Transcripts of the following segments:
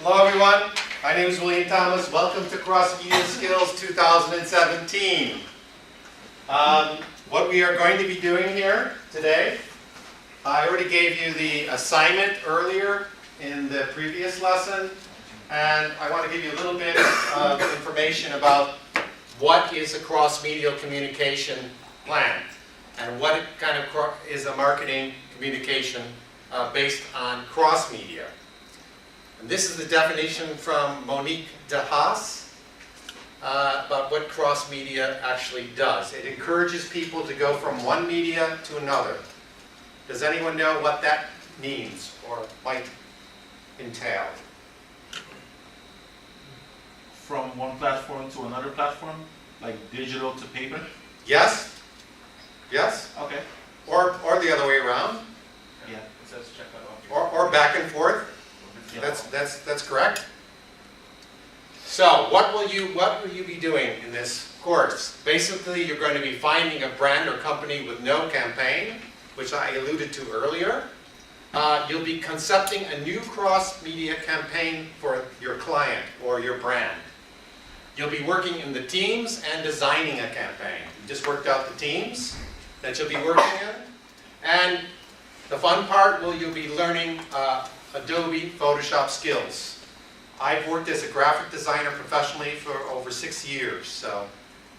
Hello everyone, my name is William Thomas. Welcome to Cross Media Skills 2017. What we are going to be doing here today, I already gave you the assignment earlier in the previous lesson, and I want to give you a little bit of information about what is a cross-media communication plan and what kind of is a marketing communication based on cross-media. And this is the definition from Monique de Haas about what cross-media actually does. It encourages people to go from one media to another. Does anyone know what that means or might entail? From one platform to another platform, like digital to paper? Yes? Yes? Okay. Or the other way around? Yeah. It says check that off. Or back and forth? Yeah. That's correct. So what will you be doing in this course? Basically, you're going to be finding a brand or company with no campaign, which I alluded to earlier. You'll be concepting a new cross-media campaign for your client or your brand. You'll be working in the teams and designing a campaign. You just worked out the teams that you'll be working in. And the fun part, you'll be learning Adobe Photoshop skills. I've worked as a graphic designer professionally for over 6 years, so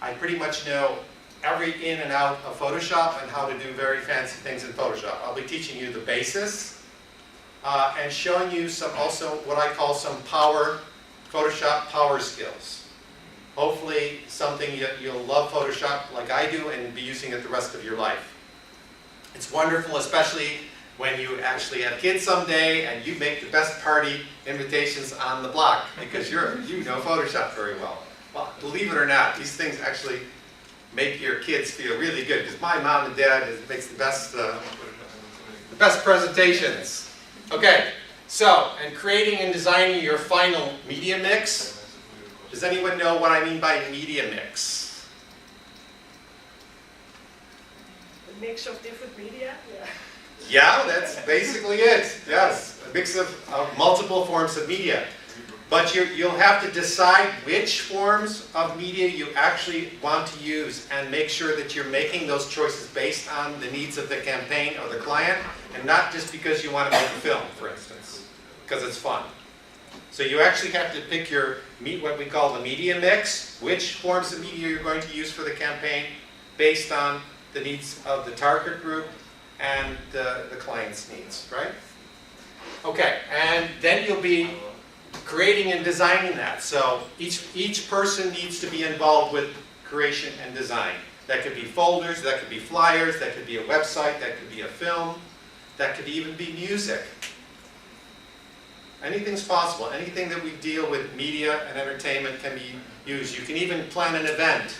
I pretty much know every in and out of Photoshop and how to do very fancy things in Photoshop. I'll be teaching you the basis and showing you also what I call some Photoshop power skills. Hopefully something you'll love Photoshop like I do and be using it the rest of your life. It's wonderful, especially when you actually have kids someday and you make the best party invitations on the block because you know Photoshop very well. Well, believe it or not, these things actually make your kids feel really good because my mom and dad makes the best presentations. Okay, so, and creating and designing your final media mix. Does anyone know what I mean by media mix? A mix of different media? Yeah. Yeah, that's basically it. Yes, a mix of multiple forms of media. But you'll have to decide which forms of media you actually want to use and make sure that you're making those choices based on the needs of the campaign or the client and not just because you want to make a film, for instance, because it's fun. So you actually have to pick what we call the media mix, which forms of media you're going to use for the campaign based on the needs of the target group and the client's needs, right? Okay, and then you'll be creating and designing that. So each person needs to be involved with creation and design. That could be folders, that could be flyers, that could be a website, that could be a film, that could even be music. Anything's possible. Anything that we deal with media and entertainment can be used. You can even plan an event,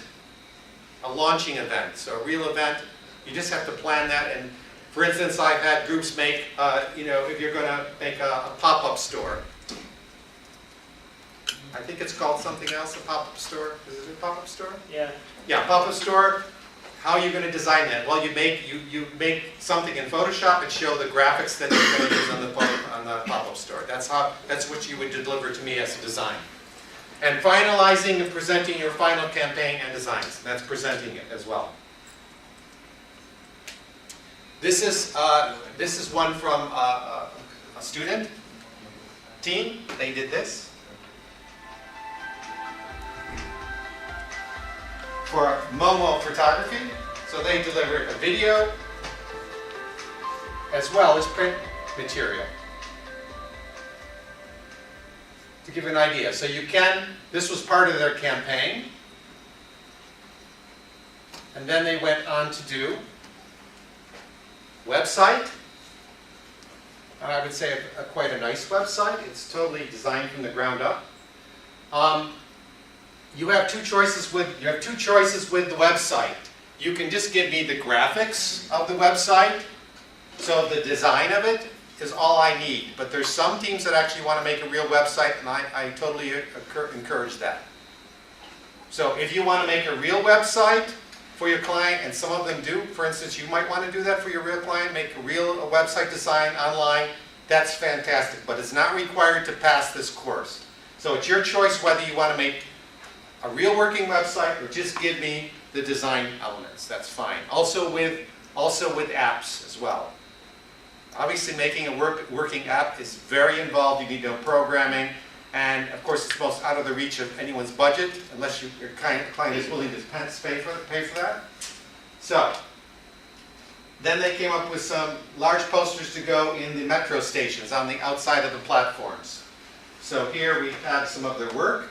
a launching event, so a real event. You just have to plan that. And for instance, I've had groups make, if you're going to make a pop-up store. I think it's called something else, a pop-up store. Is it a pop-up store? Yeah. Yeah, pop-up store. How are you going to design that? Well, you make something in Photoshop and show the graphics that you're going to use on the pop-up store. That's what you would deliver to me as a design. And finalizing and presenting your final campaign and designs. That's presenting it as well. This is one from a student team. They did this for Momo Photography. So they delivered a video as well as print material. To give you an idea. So this was part of their campaign. And then they went on to do website. And I would say quite a nice website. It's totally designed from the ground up. You have two choices with the website. You can just give me the graphics of the website. So the design of it is all I need. But there's some teams that actually want to make a real website, and I totally encourage that. So if you want to make a real website for your client, and some of them do, for instance, you might want to do that for your real client, make a real website design online, that's fantastic, but it's not required to pass this course. So it's your choice whether you want to make a real working website or just give me the design elements. That's fine. Also with apps as well. Obviously, making a working app is very involved. You need to know programming, and of course, it's most out of the reach of anyone's budget, unless your client is willing to pay for that. So, then they came up with some large posters to go in the metro stations on the outside of the platforms. So here we have some of their work,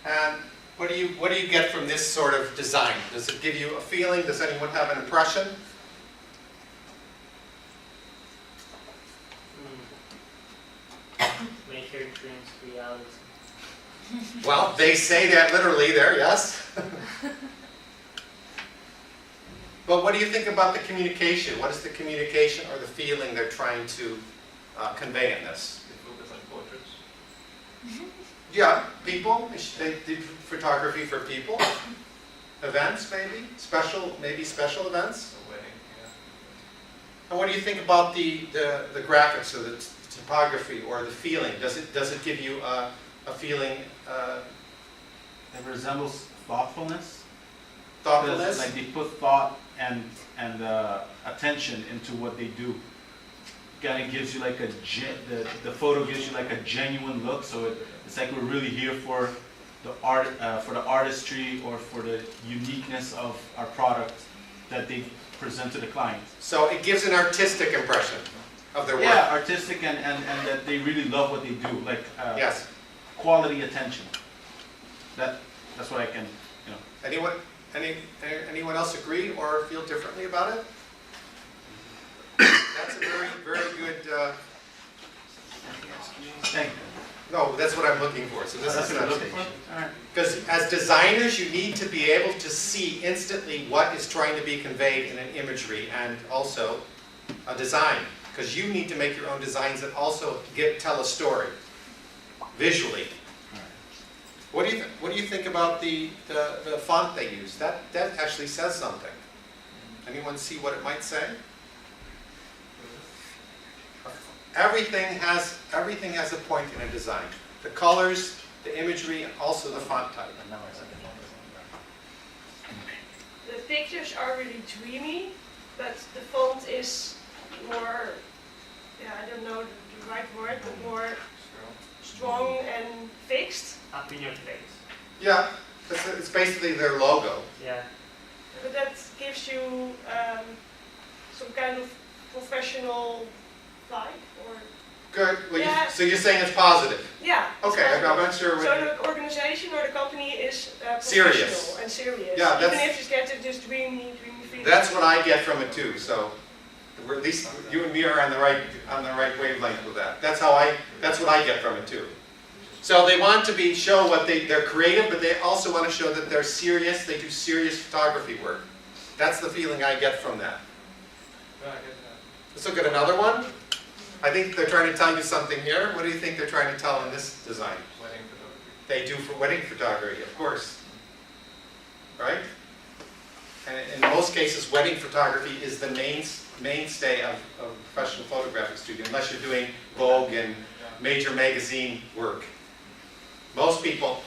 and what do you get from this sort of design? Does it give you a feeling? Does anyone have an impression? Make your dreams reality. Well, they say that literally there, yes. But what do you think about the communication? What is the communication or the feeling they're trying to convey in this? They focus on portraits. Yeah, people. They did photography for people. Events, maybe special events. A wedding, yeah. And what do you think about the graphics or the typography or the feeling? Does it give you a feeling? It resembles thoughtfulness. Thoughtfulness. Like they put thought and attention into what they do. Kind of gives you like the photo gives you like a genuine look. So it's like we're really here for the art, for the artistry or for the uniqueness of our product that they present to the client. So it gives an artistic impression of their work. Yeah, artistic and that they really love what they do. Like Yes. quality attention. That's what I can, you know. Anyone else agree or feel differently about it? That's a very, very good. Thank you. No, that's what I'm looking for. So this That's is what I'm not. looking for. All right. Because as designers, you need to be able to see instantly what is trying to be conveyed in an imagery and also a design. Because you need to make your own designs that also tell a story visually. What do you think about the font they use? That actually says something. Anyone see what it might say? Everything has a point in a design. The colors, the imagery, and also the font type. The pictures are really dreamy, but the font is more, I don't know the right word, but more strong and fixed. Up in your face. Yeah, it's basically their logo. Yeah. But that gives you some kind of professional vibe, or Good. Well, Yeah. so you're saying it's positive. yeah. it's Okay, positive. I'm not sure. So the organization or the company is Serious. professional and serious. Yeah, Even that's- if you get this dreamy feeling. That's what I get from it too. So we're, at least you and me are on the right wavelength with that. That's what I get from it too. So they want to show what they're creative, but they also want to show that they're serious. They do serious photography work. That's the feeling I get from that. Let's look at another one. I think they're trying to tell you something here. What do you think they're trying to tell in this design? Wedding photography. They do for wedding photography, of course. Right? And in most cases, wedding photography is the mainstay of a professional photographic studio, unless you're doing Vogue and major magazine work. Most people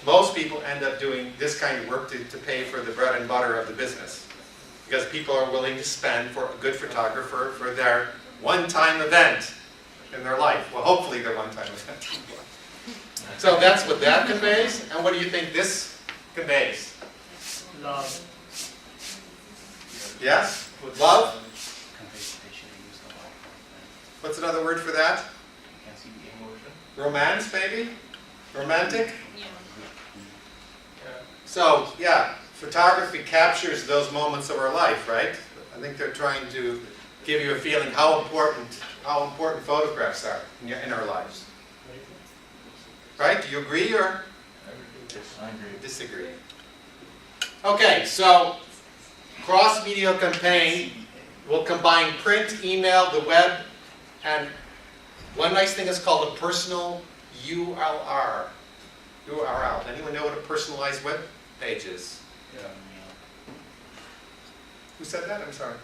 end up doing this kind of work to pay for the bread and butter of the business. Because people are willing to spend for a good photographer for their one-time event in their life. Well, hopefully their one-time event. So that's what that conveys. And what do you think this conveys? Love. Yes? Love? What's another word for that? Romance, maybe? Romantic? So, yeah, photography captures those moments of our life, right? I think they're trying to give you a feeling how important photographs are in our lives. Right? Do you agree or I agree. disagree? Okay, so cross-media campaign will combine print, email, the web, and one nice thing is called a personal URL. URL. Anyone know what a personalized web page is? Yeah. Who said that? I'm sorry.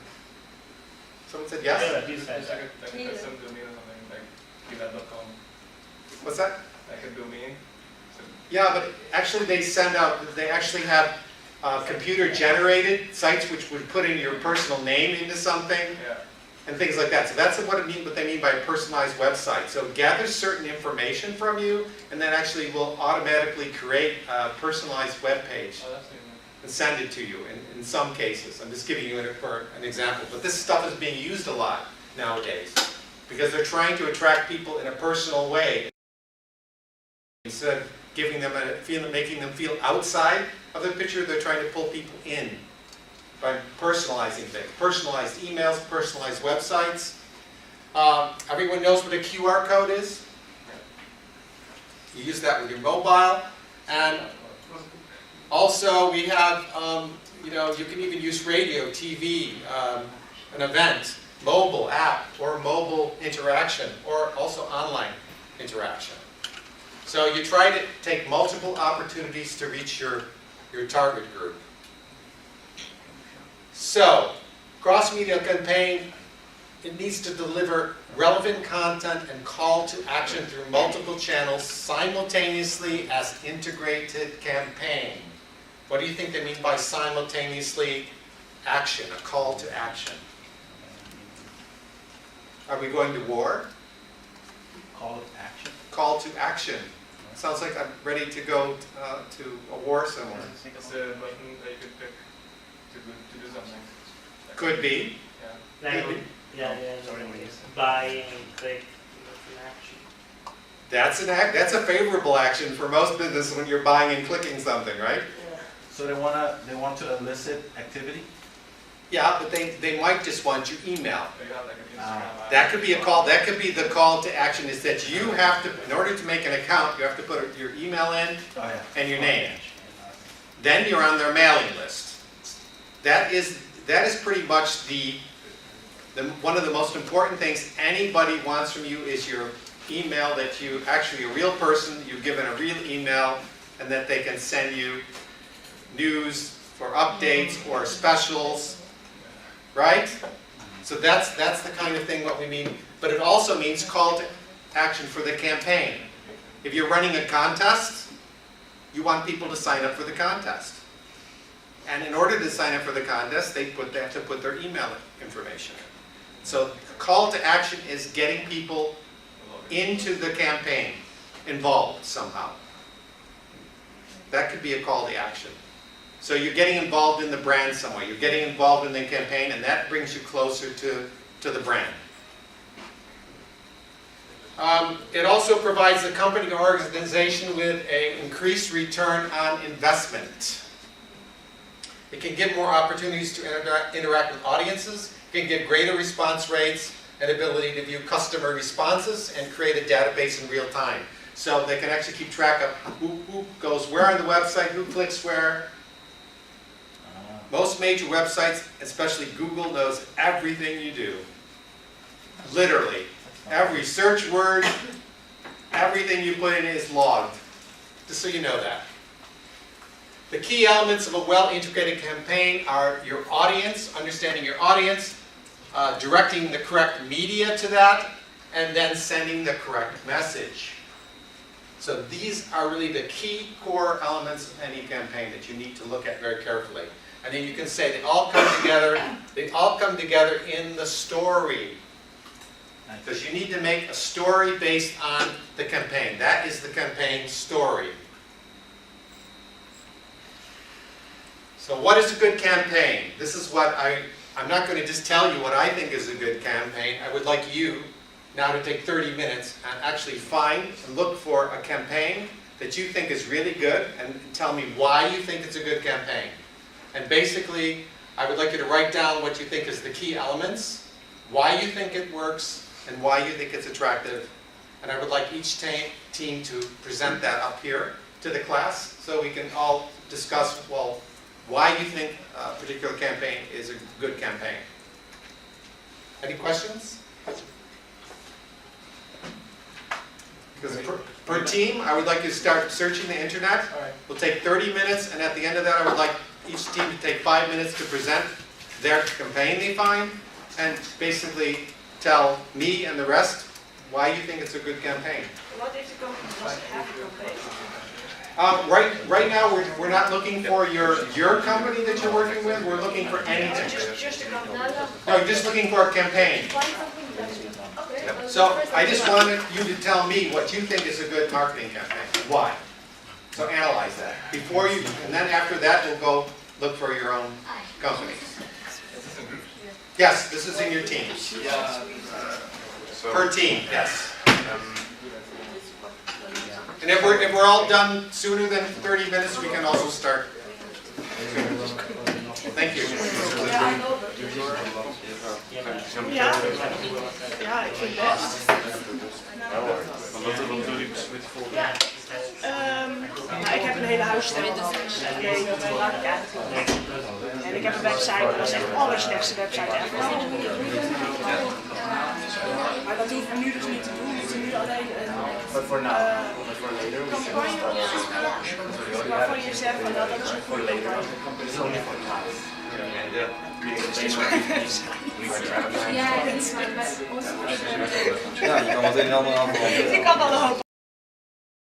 Someone said yes? Yeah, you said that. Like a custom domain or something like. Gmail.com, What's that? like a domain. So, Yeah, but actually they actually have computer-generated sites which would put in your personal name into something yeah. and things like that. So that's what they mean by a personalized website. So it gathers certain information from you and then actually will automatically create a personalized web page Oh, that's new. and send it to you in some cases. I'm just giving you for an example. But this stuff is being used a lot nowadays because they're trying to attract people in a personal way. Instead of giving them making them feel outside of the picture, they're trying to pull people in by personalizing things. Personalized emails, personalized websites. Everyone knows what a QR code is? You use that with your mobile. And also we have, you can even use radio, TV, an event, mobile app, or mobile interaction, or also online interaction. So you try to take multiple opportunities to reach your target group. So, cross-media campaign, it needs to deliver relevant content and call to action through multiple channels simultaneously as integrated campaign. What do you think they mean by simultaneously action, a call to action? Are we going to war? Call to action. Call to action. Sounds like I'm ready to go to a war somewhere. It's a button that you could pick to do something. Could be. Yeah. Like, Maybe. yeah, buy and click, that's an action. That's a favorable action for most businesses when you're buying and clicking something, right? Yeah. So they want to elicit activity? Yeah, but they might just want your email. So you have like an Instagram app. That could be a call. That could be the call to action. Is that you have to, in order to make an account, you have to put your email in Oh, yeah. and your name. Then you're on their mailing list. That is pretty much one of the most important things anybody wants from you is your email, that you actually a real person, you've given a real email, and that they can send you news or updates or specials, right? So that's the kind of thing what we mean. But it also means call to action for the campaign. If you're running a contest, you want people to sign up for the contest. And in order to sign up for the contest, they have to put their email information in. So call to action is getting people into the campaign, involved somehow. That could be a call to action. So you're getting involved in the brand some way. You're getting involved in the campaign, and that brings you closer to the brand. It also provides the company or organization with an increased return on investment. It can give more opportunities to interact with audiences. It can get greater response rates and ability to view customer responses and create a database in real time. So they can actually keep track of who goes where on the website, who clicks where. Most major websites, especially Google, knows everything you do. Literally. Every search word, everything you put in is logged. Just so you know that. The key elements of a well-integrated campaign are your audience, understanding your audience, directing the correct media to that, and then sending the correct message. So these are really the key core elements of any campaign that you need to look at very carefully. And then you can say they all come together in the story. Because you need to make a story based on the campaign. That is the campaign story. So what is a good campaign? This is what I'm not going to just tell you what I think is a good campaign. I would like you now to take 30 minutes and actually find and look for a campaign that you think is really good and tell me why you think it's a good campaign. And basically, I would like you to write down what you think is the key elements, why you think it works, and why you think it's attractive. And I would like each team to present that up here to the class so we can all discuss, well, why you think a particular campaign is a good campaign. Any questions? Because per team, I would like you to start searching the internet. We'll take 30 minutes, and at the end of that, I would like each team to take 5 minutes to present their campaign they find, and basically tell me and the rest why you think it's a good campaign. What if the company doesn't have a campaign? Right now, we're not looking for your company that you're working with, we're looking for anything. Just a company. No, you're just looking for a campaign. Okay. So I just wanted you to tell me what you think is a good marketing campaign. Why? So analyze that. Before you, and then after that, we'll go look for your own company. Yes, this is in your team. Per team, yes. And if we're all done sooner than 30 minutes, we can also start. Thank you. Ja, ja, ik vind het best. Nou, ik heb een hele huisstijl. En ik heb een website, dat is echt de allerslechtste website ever. Maar dat hoeven we nu dus niet te doen. We moeten nu alleen een campagne opzetten waarvan je zegt van dat is een goede campagne. Ja, je kan meteen allemaal aanvallen. Ik kan wel een hoop.